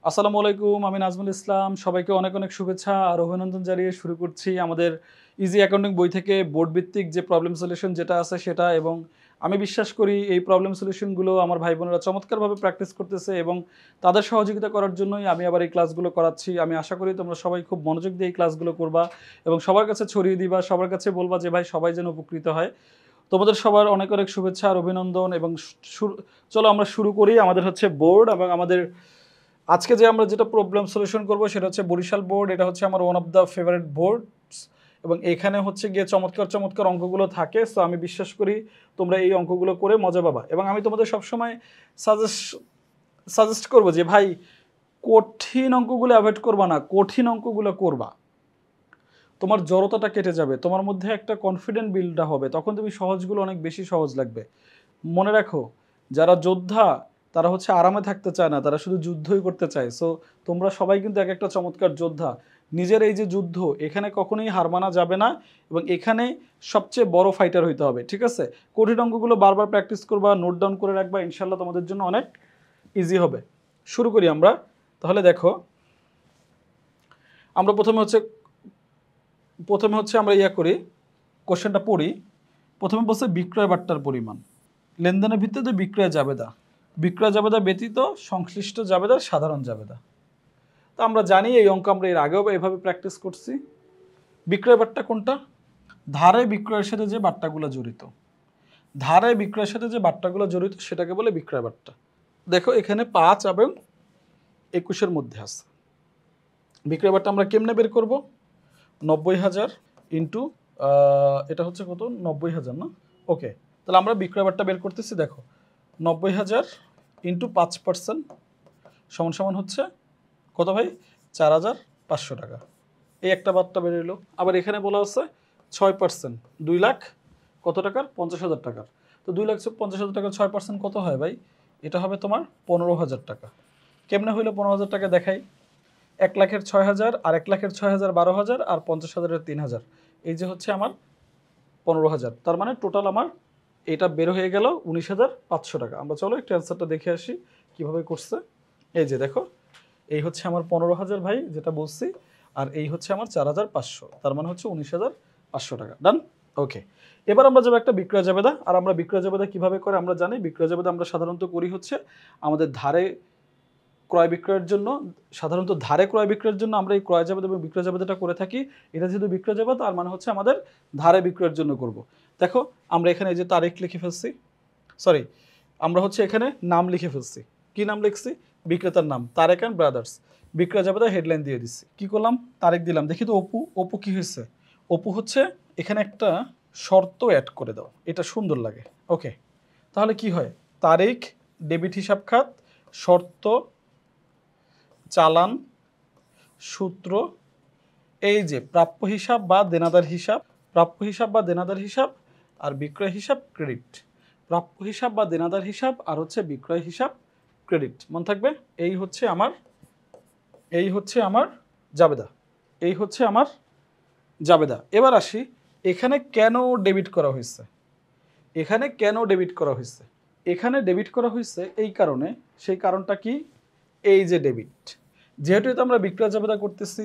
আসসালামু আলাইকুম, আমি নাজমুল ইসলাম। সবাইকে অনেক অনেক শুভেচ্ছা আর অভিনন্দন জানিয়ে শুরু করছি আমাদের ইজি অ্যাকাউন্টিং বই থেকে বোর্ড ভিত্তিক যে প্রবলেম সলিউশন যেটা আছে সেটা। এবং আমি বিশ্বাস করি এই প্রবলেম সলিউশনগুলো আমার ভাই বোনেরা চমৎকারভাবে প্র্যাকটিস করতেছে এবং তাদের সহযোগিতা করার জন্যই আমি আবার এই ক্লাসগুলো করাচ্ছি। আমি আশা করি তোমরা সবাই খুব মনোযোগ দিয়ে এই ক্লাসগুলো করবা এবং সবার কাছে ছড়িয়ে দিবা, সবার কাছে বলবা যে ভাই সবাই যেন উপকৃত হয়। তোমাদের সবার অনেক অনেক শুভেচ্ছা আর অভিনন্দন। এবং চলো আমরা শুরু করি। আমাদের হচ্ছে বোর্ড এবং আমাদের আজকে যে আমরা যেটা প্রবলেম সলিউশন করব সেটা হচ্ছে বরিশাল বোর্ড। এটা হচ্ছে আমার one of the favourite boards এবং এখানে হচ্ছে গিয়ে চমৎকার চমৎকার অঙ্কগুলো থাকে। সো আমি বিশ্বাস করি তোমরা এই অঙ্কগুলো করে মজা পাবা। এবং আমি তোমাদের সবসময় সাজেস্ট করবো যে ভাই কঠিন অঙ্কগুলো অ্যাভয়েড করবা না, কঠিন অঙ্কগুলো করবা। তোমার জড়তাটা কেটে যাবে, তোমার মধ্যে একটা কনফিডেন্ট বিল্ডটা হবে, তখন তুমি সহজগুলো অনেক বেশি সহজ লাগবে। মনে রাখো, যারা যোদ্ধা তারা হচ্ছে আরামে থাকতে চায় না, তারা শুধু যুদ্ধই করতে চায়। সো তোমরা সবাই কিন্তু এক একটা চমৎকার যোদ্ধা। নিজের এই যে যুদ্ধ, এখানে কখনোই হার মানা যাবে না এবং এখানে সবচেয়ে বড় ফাইটার হইতে হবে, ঠিক আছে? কঠিন অঙ্কগুলো বারবার প্র্যাকটিস করবা, নোট ডাউন করে রাখবা, ইনশাল্লাহ তোমাদের জন্য অনেক ইজি হবে। শুরু করি আমরা। তাহলে দেখো, আমরা প্রথমে হচ্ছে আমরা করি, কোশ্চেনটা পড়ি। প্রথমে বলছে বিক্রয় বাট্টার পরিমাণ লেনদেনের ভিত্তিতে বিক্রয় জাবেদা, বিক্রয় জাবেদা ব্যতীত সংশ্লিষ্ট জাবেদার সাধারণ জাবেদা। তো আমরা জানি এই অঙ্ক আমরা এর আগেও এভাবে প্র্যাকটিস করছি। বিক্রয় বাট্টা কোনটা? ধারে বিক্রয়ের সাথে যে বাট্টাগুলো জড়িত, ধারে বিক্রয়ের সাথে যে বাট্টাগুলো জড়িত সেটাকে বলে বিক্রয় বাট্টা। দেখো এখানে 5 এবং 21-এর মধ্যে আছে। বিক্রয় বাট্টা আমরা কেমনে বের করব? 90,000 ইন্টু এটা হচ্ছে কত? 90,000 না? ওকে, তাহলে আমরা বিক্রয় বাট্টা বের করতেছি। দেখো 90,000 ইন্টু 5% সমান সমান হচ্ছে কত ভাই? 4,500 টাকা। এই একটা বাট্টা বের হলো। আবার এখানে বলা হচ্ছে 6%, 2 লাখ কত টাকার? 50,000 টাকার। তো 2,50,000 টাকার 6% কত হয় ভাই? এটা হবে তোমার 15,000 টাকা। কেমনে হইলো 15,000 টাকা দেখাই। 1 লাখের 6,000 আর 1 লাখের 6,000 12,000 আর 50,000-এর 3,000, এই যে হচ্ছে আমার 15,000। তার মানে টোটাল আমার এটা বের হয়ে গেল 19,500 টাকা। আমরা চলো একটু অ্যান্সারটা দেখে আসি কীভাবে করছে। এই যে দেখো, এই হচ্ছে আমার 15,000 ভাই যেটা বলছি, আর এই হচ্ছে আমার 4,500, তার মানে হচ্ছে 19,500 টাকা। ডান? ওকে, এবার আমরা যাবো একটা বিক্রয় জাবেদা। আর আমরা বিক্রয় জাবেদা কীভাবে করে আমরা জানি। বিক্রয় জাবেদা আমরা সাধারণত করি হচ্ছে আমাদের ধারে ক্রয় বিক্রয়ের জন্য, সাধারণত ধারে ক্রয় বিক্রয়ের জন্য আমরা এই ক্রয় জাবেদা এবং বিক্রয় জাবেদাটা করে থাকি। এটা যেহেতু বিক্রয় জাবেদা, তার মানে হচ্ছে আমাদের ধারে বিক্রয়ের জন্য করব। দেখো আমরা এখানে এই যে তারিখ লিখে ফেলছি, সরি আমরা হচ্ছে এখানে নাম লিখে ফেলছি। কি নাম লিখছি? বিক্রেতার নাম, তারেক অ্যান্ড ব্রাদার্স। বিক্রয় জাবেদা হেডলাইন দিয়ে দিচ্ছি। কি করলাম? তারিখ দিলাম। দেখি তো অপু কি হয়েছে? অপু হচ্ছে এখানে একটা শর্ত অ্যাড করে দাও, এটা সুন্দর লাগে। ওকে, তাহলে কি হয়? তারিখ, ডেবিট হিসাব খাত, শর্ত, চালান, সূত্র, এই যে প্রাপ্য হিসাব বা দেনাদার হিসাব, প্রাপ্য হিসাব বা দেনাদার হিসাব, আর বিক্রয় হিসাব ক্রেডিট। প্রাপ্য হিসাব বা দেনাদার হিসাব আর হচ্ছে বিক্রয় হিসাব ক্রেডিট। মনে থাকবে, এই হচ্ছে আমার জাবেদা, এই হচ্ছে আমার জাবেদা। এবার আসি, এখানে কেন ডেবিট করা হয়েছে? এখানে কেন ডেবিট করা হয়েছে? এখানে ডেবিট করা হয়েছে এই কারণে। সেই কারণটা কি? এই যে ডেবিট, যেহেতু এটা আমরা বিক্রয় জাবেদা করতেছি,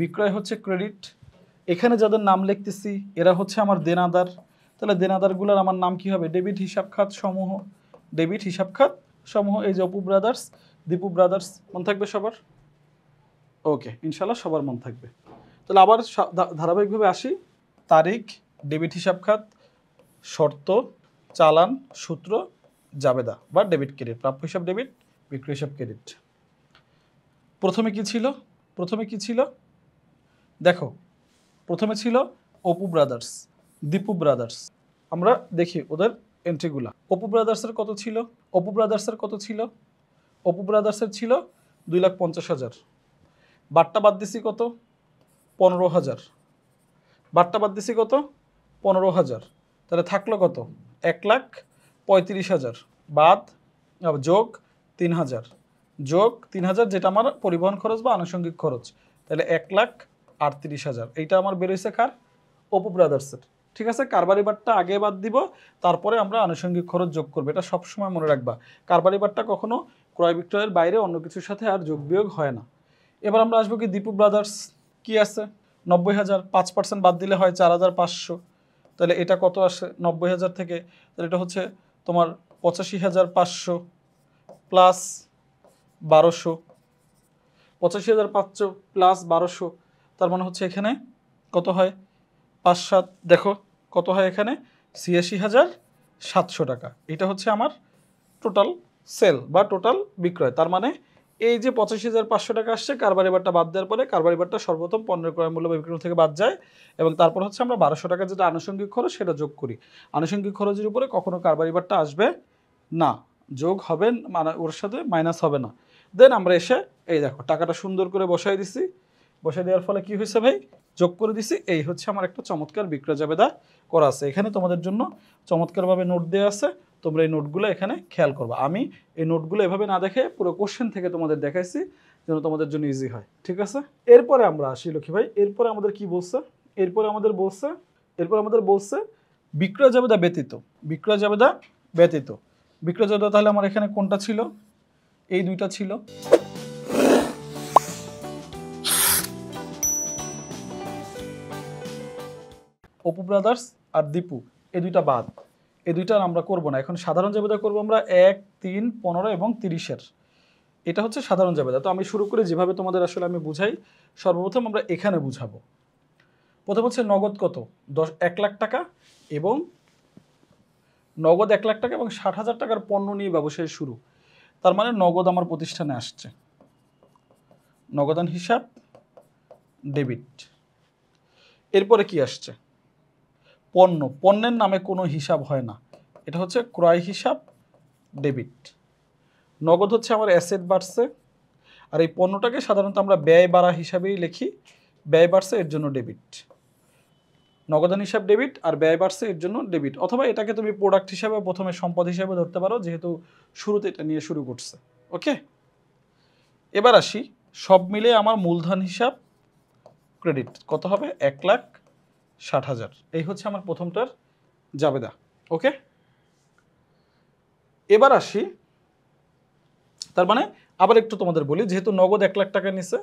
বিক্রয় হচ্ছে ক্রেডিট, এখানে যাদের নাম লিখতেছি এরা হচ্ছে আমার দেনাদার। তাহলে দেনাদারগুলোর আমার নাম কি হবে? ডেবিট হিসাব খাত সমূহ, ডেবিট হিসাব খাত সমূহ। এই যে অপু ব্রাদার্স, দীপু ব্রাদার্স। মন থাকবে সবার? ওকে, ইনশাল্লাহ সবার মন থাকবে। তাহলে আবার ধারাবাহিকভাবে আসি। তারিখ, ডেবিট হিসাব খাত, শর্ত, চালান, সূত্র, জাবেদা বা ডেবিট ক্রেডিট। প্রাপ্য হিসাব ডেবিট, বিক্রয় হিসাব ক্রেডিট। প্রথমে কি ছিল? দেখো প্রথমে ছিল অপু ব্রাদার্স, দীপু ব্রাদার্স। আমরা দেখি ওদের এন্ট্রিগুলা। অপু ব্রাদার্সের কত ছিল? অপু ব্রাদার্সের ছিল 2,50,000। বাট্টা বাদ দিছি কত? 15,000। বাট্টা বাদ দিছি কত? 15,000। তাহলে থাকলো কত? 1,35,000 বাদ যোগ 3,000, যোগ 3,000 যেটা আমার পরিবহন খরচ বা আনুষঙ্গিক খরচ। তাহলে 1,38,000। এইটা আমার বেরোইছে কার? অপু ব্রাদার্সের। ঠিক আছে, কারবারি বাট্টা আগে বাদ দিব, তারপরে আমরা আনুষঙ্গিক খরচ যোগ করবো। এটা সবসময় মনে রাখবা। কারবারি বাট্টা কখনো ক্রয় বিক্রয়ের বাইরে অন্য কিছুর সাথে আর যোগ বিয়োগ হয় না। এবার আমরা আসবো কি দীপু ব্রাদার্স, কি আছে 90,000, 5% বাদ দিলে হয় 4,500। তাহলে এটা কত আসে 90,000 থেকে? তাহলে এটা হচ্ছে তোমার 85,500 প্লাস 1200, 85,500 প্লাস 1200, তার মানে হচ্ছে এখানে কত হয় 5-7, দেখো কত হয় এখানে 86,700 টাকা। এটা হচ্ছে আমার টোটাল সেল বা টোটাল বিক্রয়। তার মানে এই যে 85,500 টাকা আসছে কারবারি বারটা বাদ দেওয়ার পরে কারবারি বারটা সর্বপ্রথম পণ্যের ক্রয় মূল্য বা বিক্রয় থেকে বাদ যায়, এবং তারপর হচ্ছে আমরা 1200 টাকা যেটা আনুষঙ্গিক খরচ সেটা যোগ করি। আনুষঙ্গিক খরচের উপরে কখনো কারবারি বারটা আসবে না, যোগ হবে মানে ওর সাথে মাইনাস হবে না। দেন আমরা এসে এই দেখো টাকাটা সুন্দর করে বসাই দিছি, বসাই দেওয়ার ফলে কি হয়েছে ভাই, যোগ করে দিছি। এই হচ্ছে আমার একটা চমৎকার বিক্রয় জাবেদা করা আছে। এখানে তোমাদের জন্য চমৎকারভাবে নোট দেওয়া আছে, তোমরা এই নোটগুলো এখানে খেয়াল করবা। আমি এই নোটগুলো এভাবে না দেখে পুরো কোশ্চেন থেকে তোমাদের দেখাইছি যেন তোমাদের জন্য ইজি হয়, ঠিক আছে? এরপরে আমরা আসি লক্ষ্মী ভাই, এরপরে আমাদের কি বলছে, এরপরে আমাদের বলছে বিক্রয় জাবেদা ব্যতীত, বিক্রয় জাবেদা ব্যতীত। বিক্রয় জাবেদা তাহলে আমার এখানে কোনটা ছিল, এই দুইটা ছিল। অপু ব্রাদার্স আর দীপু, এই দুইটা বাদ, এই দুইটা আমরা করব না। এখন সাধারণ জাবেদা করব আমরা 1, 3, 15 এবং 30-এর। এটা হচ্ছে সাধারণ জাবেদা। তো আমি শুরু করে যেভাবে তোমাদের আসলে আমি বুঝাই, সর্বপ্রথম আমরা এখানে বুঝাবো। প্রথম হচ্ছে নগদ কত 1 লাখ টাকা, এবং নগদ 1 লাখ টাকা এবং 60,000 টাকার পণ্য নিয়ে ব্যবসায় শুরু। তার মানে নগদ আমার প্রতিষ্ঠানে আসছে, নগদান হিসাব ডেবিট। এরপরে কি আসছে, পণ্য, পণ্যের নামে কোনো হিসাব হয় না, এটা হচ্ছে ক্রয় হিসাব ডেবিট। নগদ হচ্ছে আমার অ্যাসেট বাড়ছে, আর এই পণ্যটাকে সাধারণত আমরা ব্যয় বাড়া হিসাবেই লিখি, ব্যয় বাড়ছে এর জন্য ডেবিট। নগদান হিসাব ডেবিট আর ব্যয় বাড়ছে এর জন্য ডেবিট, অথবা এটাকে তুমি প্রোডাক্ট হিসাবে প্রথমে সম্পদ হিসাবে ধরতে পারো, যেহেতু শুরুতে এটা নিয়ে শুরু করছে। ওকে, এবার আসি সব মিলে আমার মূলধন হিসাব ক্রেডিট কত হবে 1,60,000। এই হচ্ছে আমার প্রথমটার জাবেদা। ওকে, এবার আসি, তার মানে আবার একটু তোমাদের বলি, যেহেতু নগদ 1 লাখ টাকা নিছে,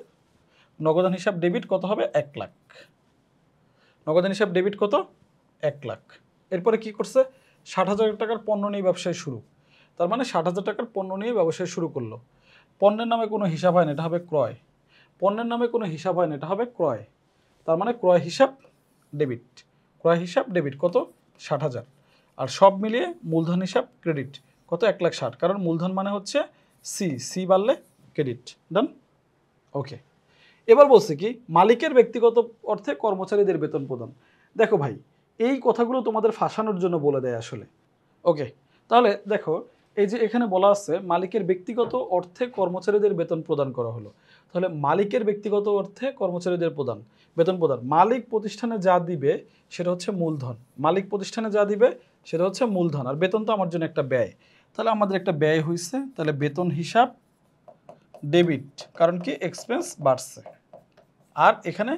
নগদান হিসাব ডেবিট কত হবে 1 লাখ, নগদান হিসাব ডেবিট কত 1 লাখ। এরপরে কি করছে 60,000 টাকার পণ্য নিয়ে ব্যবসায় শুরু, তার মানে 60,000 টাকার পণ্য নিয়ে ব্যবসায় শুরু করলো। পণ্যের নামে কোনো হিসাব হয় না, এটা হবে ক্রয়। পণ্যের নামে কোনো হিসাব হয় না, এটা হবে ক্রয়। তার মানে ক্রয় হিসাব ডেবিট, ক্রয় হিসাব ডেবিট কত 60,000। আর সব মিলিয়ে মূলধন হিসাব ক্রেডিট কত 1,60,000, কারণ মূলধন মানে হচ্ছে সি বাড়লে ক্রেডিট। ডান। ওকে, এবার বলছে কি মালিকের ব্যক্তিগত অর্থে কর্মচারীদের বেতন প্রদান। দেখো ভাই, এই কথাগুলো তোমাদের ফাঁসানোর জন্য বলে দেয় আসলে। ওকে, তাহলে দেখো এই যে এখানে বলা আছে মালিকের ব্যক্তিগত অর্থে কর্মচারীদের বেতন প্রদান করা হলো। তাহলে মালিকের ব্যক্তিগত অর্থে কর্মচারীদের বেতন প্রদান, মালিক প্রতিষ্ঠানে যা দিবে সেটা হচ্ছে মূলধন, মালিক প্রতিষ্ঠানে যা দিবে সেটা হচ্ছে মূলধন, আর বেতন তো আমার জন্য একটা ব্যয়। তাহলে আমাদের একটা ব্যয় হয়েছে, তাহলে বেতন হিসাব ডেবিট, কারণ কি এক্সপেন্স বাড়ছে। আর এখানে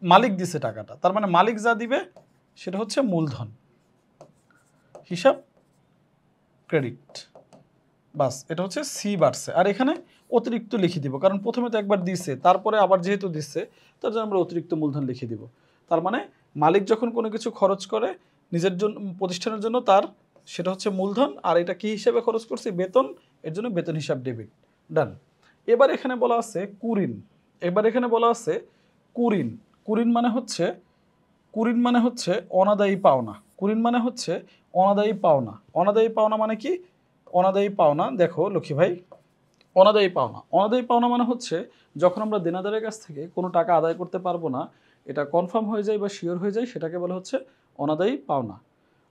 মালিক দিছে টাকাটা, তার মানে মালিক যা দিবে সেটা হচ্ছে মূলধন, হিসাব ক্রেডিট। বাস, এটা হচ্ছে সি বাড়ছে। আর এখানে অতিরিক্ত লিখে দিব, কারণ প্রথমে তো একবার দিছে, তারপরে আবার যেহেতু দিচ্ছে তার জন্য আমরা অতিরিক্ত মূলধন লিখে দিব। তার মানে মালিক যখন কোনো কিছু খরচ করে নিজের জন্য প্রতিষ্ঠানের জন্য, তার সেটা হচ্ছে মূলধন, আর এটা কি হিসেবে খরচ করছে বেতন, এর জন্য বেতন হিসাব ডেবিট। ডান। এবার এখানে বলা আছে কুরিন, কুরিন মানে হচ্ছে অনাদায়ী পাওনা। কুরিন মানে হচ্ছে অনাদায়ী পাওনা। অনাদায়ী পাওনা মানে কি, অনাদায়ী পাওনা দেখো লক্ষ্মী ভাই, অনাদায়ী পাওনা মানে হচ্ছে যখন আমরা দেনাদারের কাছ থেকে কোনো টাকা আদায় করতে পারবো না, এটা কনফার্ম হয়ে যায় বা শিওর হয়ে যায়, সেটাকে বলা হচ্ছে অনাদায়ী পাওনা।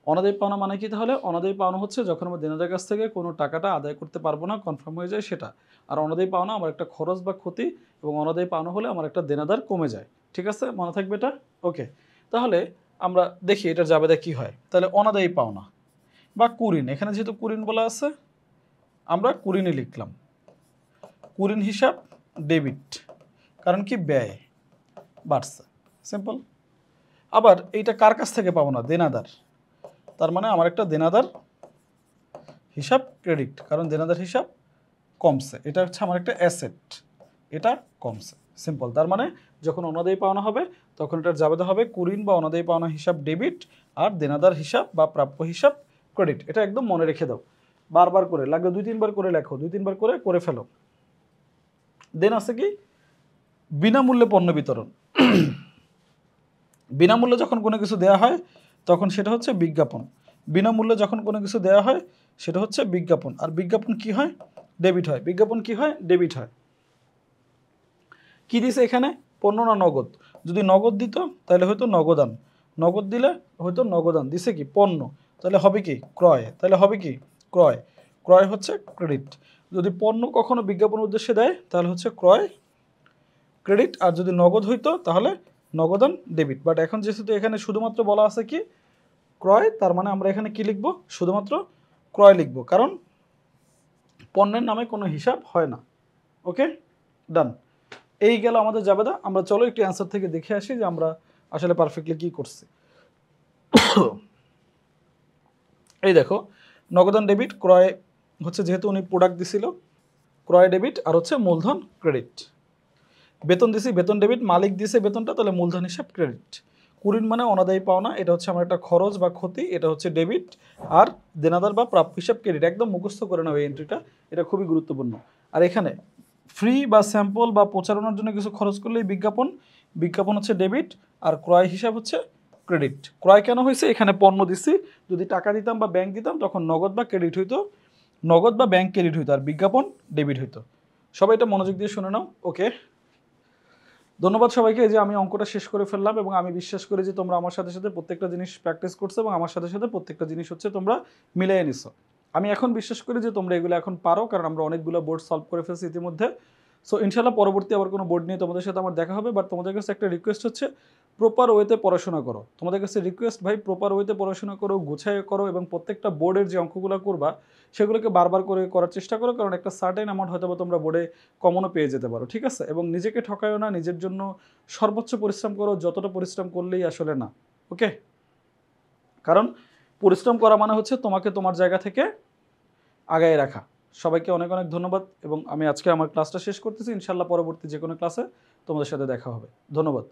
অনাদায়ী পাওনা মানে কি তাহলে, অনাদায়ী পাওনা হচ্ছে যখন আমরা দেনাদারের কাছ থেকে কোনো টাকাটা আদায় করতে পারবো না, কনফার্ম হয়ে যায় সেটা। আর অনাদায়ী পাওনা আমার একটা খরচ বা ক্ষতি, এবং অনাদায়ী পাওনা হলে আমার একটা দেনাদার কমে যায়। ঠিক আছে, মনে থাকবে এটা। ওকে, তাহলে আমরা দেখি এটার জাবেদা কি হয়। তাহলে অনাদায়ী পাওনা বা কুরিন, এখানে যেহেতু কুরিন বলা আছে আমরা কুরিনই লিখলাম। কুরিন হিসাব ডেবিট, কারণ কি ব্যয় বাড়ছে, সিম্পল। আবার এইটা কার কাছ থেকে পাবো না, দেনাদার, তার মানে আমার একটা দেনাদার হিসাব ক্রেডিট, কারণ দেনাদার হিসাব কমছে, এটা হচ্ছে আমার একটা অ্যাসেট, এটা কমছে, সিম্পল। তার মানে যখন অনাদায়ী পাওনা হবে তখন এটার জাবেদা হবে কুরিন বা অনাদায়ী পাওনা হিসাব ডেবিট, আর দেনাদার হিসাব বা প্রাপ্য হিসাব ক্রেডিট। এটা একদম মনে রেখে দাও, বারবার করে, লাগলে 2-3 বার করে লেখো, 2-3 বার করে ফেলো। দেন আছে কি বিনামূল্যে পণ্য বিতরণ। বিনামূল্যে যখন কোনো কিছু দেওয়া হয় তখন সেটা হচ্ছে বিজ্ঞাপন। বিনামূল্যে যখন কোনো কিছু দেওয়া হয় সেটা হচ্ছে বিজ্ঞাপন। আর বিজ্ঞাপন কি হয়? ডেবিট হয়। বিজ্ঞাপন কি হয়? ডেবিট হয়। কি দিছে এখানে? পণ্য না নগদ? যদি নগদ দিত তাহলে হয়তো নগদান, নগদ দিলে হয়তো নগদান। দিছে কি? পণ্য, তাহলে হবে কি? ক্রয়। তাহলে হবে কি? ক্রয়। ক্রয় হচ্ছে ক্রেডিট। যদি পণ্য কখনো বিজ্ঞাপন উদ্দেশ্যে দেয় তাহলে হচ্ছে ক্রয় ক্রেডিট, আর যদি নগদ হইতো তাহলে নগদান ডেবিট। বাট এখন যেহেতু এখানে শুধুমাত্র বলা আছে কি ক্রয়, তার মানে আমরা এখানে কি লিখব? শুধুমাত্র ক্রয় লিখব, কারণ পণ্যের নামে কোনো হিসাব হয় না। ওকে, ডান। এই গেল আমাদের জাবেদা। আমরা চলো একটু অ্যান্সার থেকে দেখে আসি যে আমরা আসলে পারফেক্টলি কি করছি। এই দেখো, নগদান ডেবিট, ক্রয় হচ্ছে যেহেতু উনি প্রোডাক্ট দিছিল, ক্রয় ডেবিট, আর হচ্ছে মূলধন ক্রেডিট। বেতন দিছি, বেতন ডেবিট, মালিক দিছে বেতনটা, তাহলে মূলধন হিসাব ক্রেডিট। কুরিন মানে অনাদায়ী পাওনা, এটা হচ্ছে আমার একটা খরচ বা ক্ষতি, এটা হচ্ছে ডেবিট। আর দেনাদার বা প্রাপ্য হিসাব ক্রেডিট। একদম মুখস্থ করে নাও এই এন্ট্রিটা, এটা খুবই গুরুত্বপূর্ণ। আর এখানে ফ্রি বা স্যাম্পল বা প্রচারণার জন্য কিছু খরচ করলেই বিজ্ঞাপন, বিজ্ঞাপন হচ্ছে ডেবিট, আর ক্রয় হিসাব হচ্ছে ক্রেডিট। ক্রয় কেন হয়েছে? এখানে পণ্য দিছি, যদি টাকা দিতাম বা ব্যাংক দিতাম তখন নগদ বা ক্রেডিট হইতো, নগদ বা ব্যাংক ক্রেডিট হইতো, আর বিজ্ঞাপন ডেবিট হইতো। সবাই এটা মনোযোগ দিয়ে শুনে নাও। ওকে, ধন্যবাদ সবাইকে। এই যে আমি অঙ্কটা শেষ করে ফেললাম, এবং আমি বিশ্বাস করি যে তোমরা আমার সাথে সাথে প্রত্যেকটা জিনিস প্র্যাকটিস করছো, এবং আমার সাথে সাথে প্রত্যেকটা জিনিস হচ্ছে তোমরা মিলিয়ে নিছো। আমি এখন বিশ্বাস করি যে তোমরা এগুলো এখন পারো, কারণ আমরা অনেকগুলো বোর্ড সলভ করে ফেলছি ইতিমধ্যে। সো ইনশাল্লাহ পরবর্তী আবার কোনো বোর্ড নিয়ে তোমাদের সাথে আমার দেখা হবে। বাট তোমাদের কাছে একটা রিকোয়েস্ট হচ্ছে প্রপার ওয়েতে পড়াশোনা করো। তোমাদের কাছে রিকোয়েস্ট ভাই, প্রপার ওয়েতে পড়াশোনা করো, গুছায় করো, এবং প্রত্যেকটা বোর্ডের যে অঙ্কগুলো করবা সেগুলোকে বারবার করে করার চেষ্টা করো, কারণ একটা সার্টেন অ্যামাউন্ট হয়তো তোমরা বোর্ডে কমনও পেয়ে যেতে পারো। ঠিক আছে? এবং নিজেকে ঠকায়ও না, নিজের জন্য সর্বোচ্চ পরিশ্রম করো, যতটা পরিশ্রম করলেই আসলে না। ওকে, কারণ পরিশ্রম করা মানে হচ্ছে তোমাকে তোমার জায়গা থেকে আগায় রাখা। সবাইকে অনেক অনেক ধন্যবাদ, এবং আমি আজকে আমার ক্লাসটা শেষ করতেছি। ইনশাল্লাহ পরবর্তী যে কোনো ক্লাসে তোমাদের সাথে দেখা হবে। ধন্যবাদ।